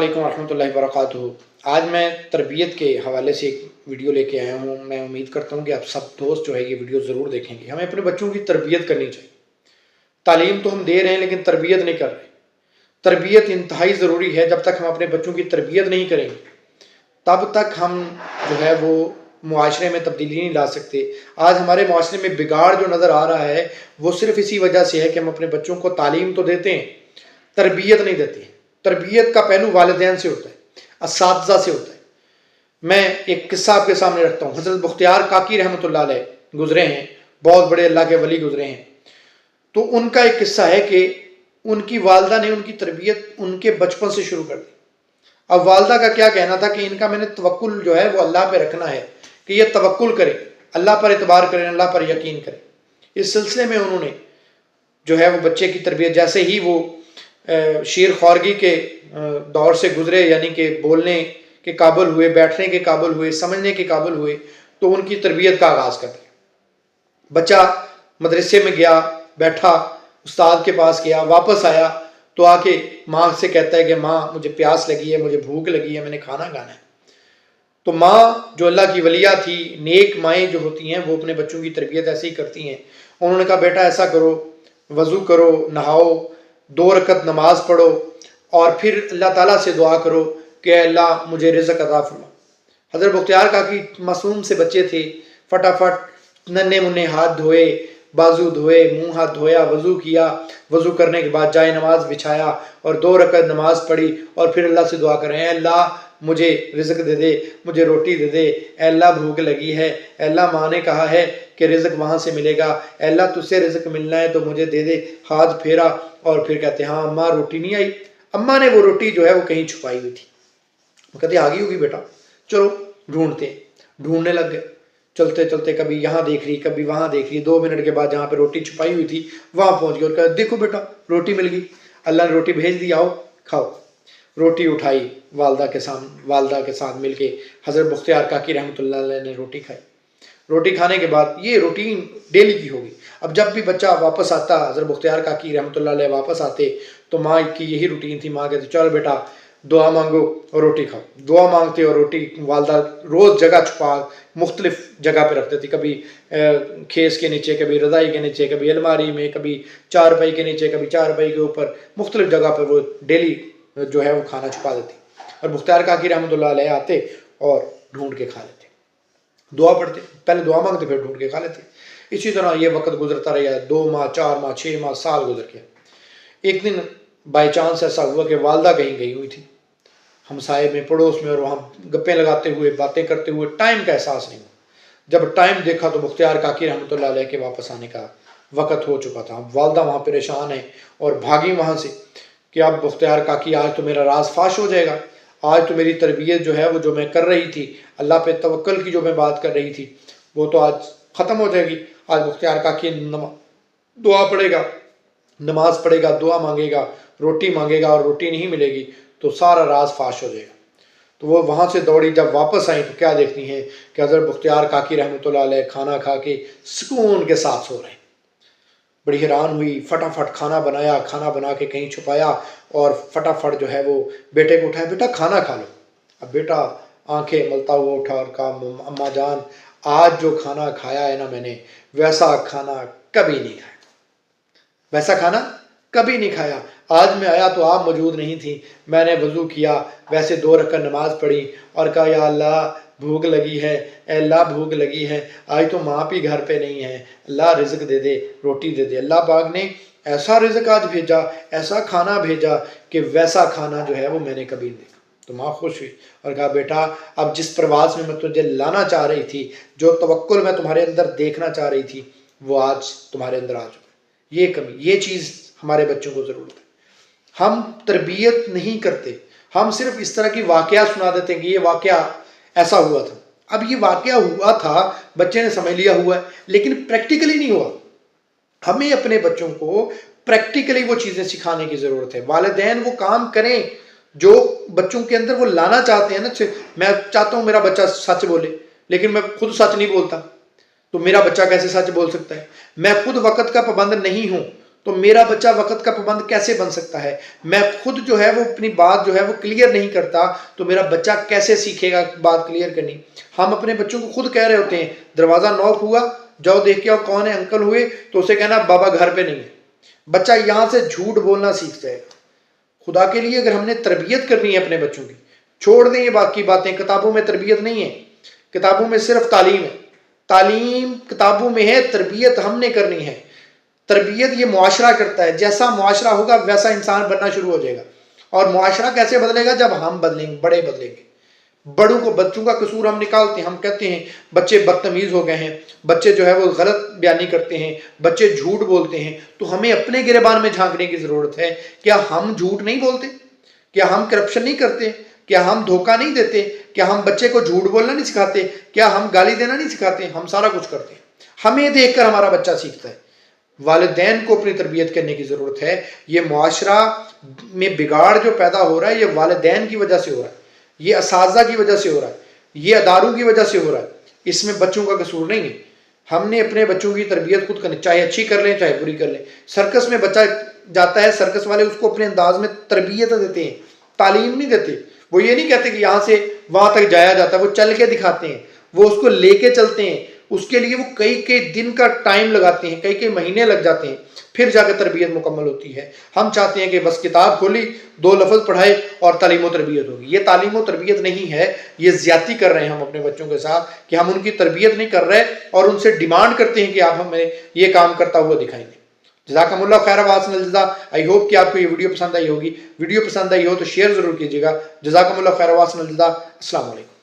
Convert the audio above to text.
علیکم ورحمۃ اللہ وبرکاتہ۔ آج میں تربیت کے حوالے سے ایک ویڈیو لے کے آیا ہوں۔ میں امید کرتا ہوں کہ آپ سب دوست جو ہے یہ ویڈیو ضرور دیکھیں گے۔ ہمیں اپنے بچوں کی تربیت کرنی چاہیے۔ تعلیم تو ہم دے رہے ہیں لیکن تربیت نہیں کر رہے۔ تربیت انتہائی ضروری ہے۔ جب تک ہم اپنے بچوں کی تربیت نہیں کریں گے تب تک ہم جو ہے وہ معاشرے میں تبدیلی نہیں لا سکتے۔ آج ہمارے معاشرے میں بگاڑ جو نظر آ رہا ہے وہ صرف اسی وجہ سے ہے کہ ہم اپنے بچوں کو تعلیم تو دیتے ہیں، تربیت نہیں دیتے ہیں۔ تربیت کا پہلو والدین سے ہوتا ہے، اساتذہ سے ہوتا ہے۔ میں ایک قصہ آپ کے سامنے رکھتا ہوں۔ حضرت بختیار کاکی رحمۃ اللہ علیہ گزرے ہیں، بہت بڑے اللہ کے ولی گزرے ہیں۔ تو ان کا ایک قصہ ہے کہ ان کی والدہ نے ان کی تربیت ان کے بچپن سے شروع کر دی۔ اب والدہ کا کیا کہنا تھا کہ ان کا میں نے توکل جو ہے وہ اللہ پہ رکھنا ہے، کہ یہ توکل کرے، اللہ پر اعتبار کریں، اللہ پر یقین کریں۔ اس سلسلے میں انہوں نے جو ہے وہ بچے کی تربیت، جیسے ہی وہ شیر خوارگی کے دور سے گزرے، یعنی کہ بولنے کے قابل ہوئے، بیٹھنے کے قابل ہوئے، سمجھنے کے قابل ہوئے، تو ان کی تربیت کا آغاز کر دیا۔ بچہ مدرسے میں گیا، بیٹھا، استاد کے پاس گیا، واپس آیا تو آ کے ماں سے کہتا ہے کہ ماں مجھے پیاس لگی ہے، مجھے بھوک لگی ہے، میں نے کھانا کھانا ہے۔ تو ماں جو اللہ کی ولیہ تھی، نیک مائیں جو ہوتی ہیں وہ اپنے بچوں کی تربیت ایسے ہی کرتی ہیں۔ انہوں نے کہا بیٹا ایسا کرو، وضو کرو، نہاؤ، 2 رکعت نماز پڑھو اور پھر اللہ تعالیٰ سے دعا کرو کہ اے اللہ مجھے رزق عطا فرما۔ حضرت بختیار کاکی معصوم سے بچے تھے، فٹافٹ ننھے منھے ہاتھ دھوئے، بازو دھوئے، منہ ہاتھ دھویا، وضو کیا، وضو کرنے کے بعد جائے نماز بچھایا اور 2 رکعت نماز پڑھی اور پھر اللہ سے دعا کریں، اے اللہ مجھے رزق دے دے، مجھے روٹی دے دے، اے اللہ بھوک لگی ہے، اے اللہ ماں نے کہا ہے کہ رزق وہاں سے ملے گا، اے اللہ تجھ سے رزق ملنا ہے تو مجھے دے دے۔ ہاتھ پھیرا اور پھر کہتے ہیں ہاں اماں روٹی نہیں آئی۔ اماں نے وہ روٹی جو ہے وہ کہیں چھپائی ہوئی تھی۔ وہ کہتے آ گئی ہوگی بیٹا، چلو ڈھونڈتے ہیں۔ ڈھونڈنے لگ گئے، چلتے چلتے کبھی یہاں دیکھ رہی، کبھی وہاں دیکھ رہی۔ 2 منٹ کے بعد جہاں پہ روٹی چھپائی ہوئی تھی وہاں پہنچ گئی اور کہا دیکھو بیٹا روٹی مل گئی، اللہ نے روٹی بھیج دی، آؤ کھاؤ۔ روٹی اٹھائی، والدہ کے ساتھ مل کے حضرت بختیار کاکی رحمۃ اللہ علیہ نے روٹی کھائی۔ روٹی کھانے کے بعد یہ روٹین ڈیلی کی ہوگی۔ اب جب بھی بچہ واپس آتا، حضرت بختیار کاکی رحمۃ اللہ علیہ واپس آتے تو ماں کی یہی روٹین تھی۔ ماں کہتی چل بیٹا دعا مانگو اور روٹی کھاؤ۔ دعا مانگتے اور روٹی والدہ روز جگہ چھپا مختلف جگہ پہ رکھتے تھے، کبھی کھیس کے نیچے، کبھی رضائی کے نیچے، کبھی الماری میں، کبھی چارپائی کے نیچے، کبھی چارپائی کے اوپر، مختلف جگہ پہ وہ ڈیلی جو ہے وہ کھانا چھپا دیتی اور بختیار کاکی رحمۃ اللہ علیہ آتے اور ڈھونڈ کے کھا لیتے۔ دعا پڑھتے، پہلے دعا مانگتے پھر ڈھونڈ کے کھا لیتے۔ اسی طرح یہ وقت گزرتا رہا، 2 ماہ، 4 ماہ، 6 ماہ، سال گزر گیا۔ ایک دن بائی چانس ایسا ہوا کہ والدہ کہیں گئی ہوئی تھی ہمسائے میں، پڑوس میں، اور وہاں گپیں لگاتے ہوئے، باتیں کرتے ہوئے ٹائم کا احساس نہیں ہوا۔ جب ٹائم دیکھا تو بختیار کاکی رحمۃ اللہ علیہ کے واپس آنے کا وقت ہو چکا تھا۔ اب والدہ وہاں پریشان ہے اور بھاگی وہاں سے کہ اب بختیار کاکی آج تو میرا راز فاش ہو جائے گا، آج تو میری تربیت جو ہے وہ جو میں کر رہی تھی، اللہ پہ توکل کی جو میں بات کر رہی تھی وہ تو آج ختم ہو جائے گی۔ آج بختیار کاکی دعا پڑھے گا، نماز پڑھے گا، دعا مانگے گا، روٹی مانگے گا اور روٹی نہیں ملے گی تو سارا راز فاش ہو جائے گا۔ تو وہ وہاں سے دوڑی، جب واپس آئیں تو کیا دیکھتی ہیں کہ حضرت بختیار کاکی رحمۃ اللہ علیہ کھانا کھا کے سکون کے ساتھ سو رہے ہیں۔ بڑی حیران ہوئی، فٹافٹ کھانا بنایا، کھانا بنا کے کہیں چھپایا اور فٹافٹ جو ہے وہ بیٹے کو اٹھایا، بیٹا کھانا کھا لو۔ اب بیٹا آنکھیں ملتا ہوا اٹھا اور کہا اماں جان آج جو کھانا کھایا ہے نا میں نے، ویسا کھانا کبھی نہیں کھایا، ویسا کھانا کبھی نہیں کھایا۔ آج میں آیا تو آپ موجود نہیں تھی، میں نے وضو کیا، ویسے 2 رکعت نماز پڑھی اور کہا یا اللہ بھوک لگی ہے، اے اللہ بھوک لگی ہے، آج تو ماں بھی گھر پہ نہیں ہے، اللہ رزق دے دے، روٹی دے دے۔ اللہ پاک نے ایسا رزق آج بھیجا، ایسا کھانا بھیجا کہ ویسا کھانا جو ہے وہ میں نے کبھی نہیں دیکھا۔ تو ماں خوش ہوئی اور کہا بیٹا اب جس پرواز میں تجھے لانا چاہ رہی تھی، جو توکل میں تمہارے اندر دیکھنا چاہ رہی تھی، وہ آج تمہارے اندر آ چکا۔ یہ کمی، یہ چیز ہمارے بچوں کو ضرورت ہے۔ ہم تربیت نہیں کرتے، ہم صرف اس طرح کی واقعہ سنا دیتے ہیں کہ یہ واقعہ ایسا ہوا تھا۔ اب یہ واقعہ ہوا تھا، بچے نے سمجھ لیا ہوا ہے، لیکن پریکٹیکلی نہیں ہوا۔ ہمیں اپنے بچوں کو پریکٹیکلی وہ چیزیں سکھانے کی ضرورت ہے۔ والدین وہ کام کریں جو بچوں کے اندر وہ لانا چاہتے ہیں نا۔ میں چاہتا ہوں میرا بچہ سچ بولے، لیکن میں خود سچ نہیں بولتا، تو میرا بچہ کیسے سچ بول سکتا ہے؟ میں خود وقت کا پابند نہیں ہوں تو میرا بچہ وقت کا پابند کیسے بن سکتا ہے؟ میں خود جو ہے وہ اپنی بات جو ہے وہ کلیئر نہیں کرتا تو میرا بچہ کیسے سیکھے گا بات کلیئر کرنی؟ ہم اپنے بچوں کو خود کہہ رہے ہوتے ہیں دروازہ نوک ہوا جاؤ دیکھ کے آؤ کون ہے، انکل ہوئے تو اسے کہنا بابا گھر پہ نہیں ہے، بچہ یہاں سے جھوٹ بولنا سیکھ جائے گا۔ خدا کے لیے اگر ہم نے تربیت کرنی ہے اپنے بچوں کی، چھوڑ دیں یہ باقی باتیں، کتابوں میں تربیت نہیں ہے، کتابوں میں صرف تعلیم ہے، تعلیم کتابوں میں ہے، تربیت ہم نے کرنی ہے۔ تربیت یہ معاشرہ کرتا ہے، جیسا معاشرہ ہوگا ویسا انسان بننا شروع ہو جائے گا۔ اور معاشرہ کیسے بدلے گا؟ جب ہم بدلیں گے، بڑے بدلیں گے۔ بڑوں کو بچوں کا قصور ہم نکالتے ہیں، ہم کہتے ہیں بچے بدتمیز ہو گئے ہیں، بچے جو ہے وہ غلط بیانی کرتے ہیں، بچے جھوٹ بولتے ہیں، تو ہمیں اپنے گریبان میں جھانکنے کی ضرورت ہے۔ کیا ہم جھوٹ نہیں بولتے؟ کیا ہم کرپشن نہیں کرتے؟ کیا ہم دھوکہ نہیں دیتے؟ کیا ہم بچے کو جھوٹ بولنا نہیں سکھاتے؟ کیا ہم گالی دینا نہیں سکھاتے؟ ہم سارا کچھ کرتے ہیں۔ ہمیں دیکھ کر ہمارا بچہ سیکھتا ہے۔ والدین کو اپنی تربیت کرنے کی ضرورت ہے۔ یہ معاشرہ میں بگاڑ جو پیدا ہو رہا ہے یہ والدین کی وجہ سے ہو رہا ہے، یہ اساتذہ کی وجہ سے ہو رہا ہے، یہ اداروں کی وجہ سے ہو رہا ہے، اس میں بچوں کا قصور نہیں ہے۔ ہم نے اپنے بچوں کی تربیت خود کرنی، چاہے اچھی کر لیں چاہے بری کر لیں۔ سرکس میں بچہ جاتا ہے، سرکس والے اس کو اپنے انداز میں تربیت دیتے ہیں، تعلیم نہیں دیتے۔ وہ یہ نہیں کہتے کہ یہاں سے وہاں تک جایا جاتا ہے، وہ چل کے دکھاتے ہیں، وہ اس کو لے کے چلتے ہیں، اس کے لیے وہ کئی دن کا ٹائم لگاتے ہیں، کئی مہینے لگ جاتے ہیں، پھر جا کے تربیت مکمل ہوتی ہے۔ ہم چاہتے ہیں کہ بس کتاب کھولی، 2 لفظ پڑھائے اور تعلیم و تربیت ہوگی۔ یہ تعلیم و تربیت نہیں ہے، یہ زیادتی کر رہے ہیں ہم اپنے بچوں کے ساتھ کہ ہم ان کی تربیت نہیں کر رہے اور ان سے ڈیمانڈ کرتے ہیں کہ آپ ہمیں یہ کام کرتا ہوا دکھائیں گے۔ جزاکم اللہ خیر و احسن الجزا۔ آئی ہوپ کہ آپ کو یہ ویڈیو پسند آئی ہوگی۔ ویڈیو پسند آئی ہو تو شیئر ضرور کیجیے گا۔ جزاکم اللہ خیر و احسن الجزا۔ السلام علیکم۔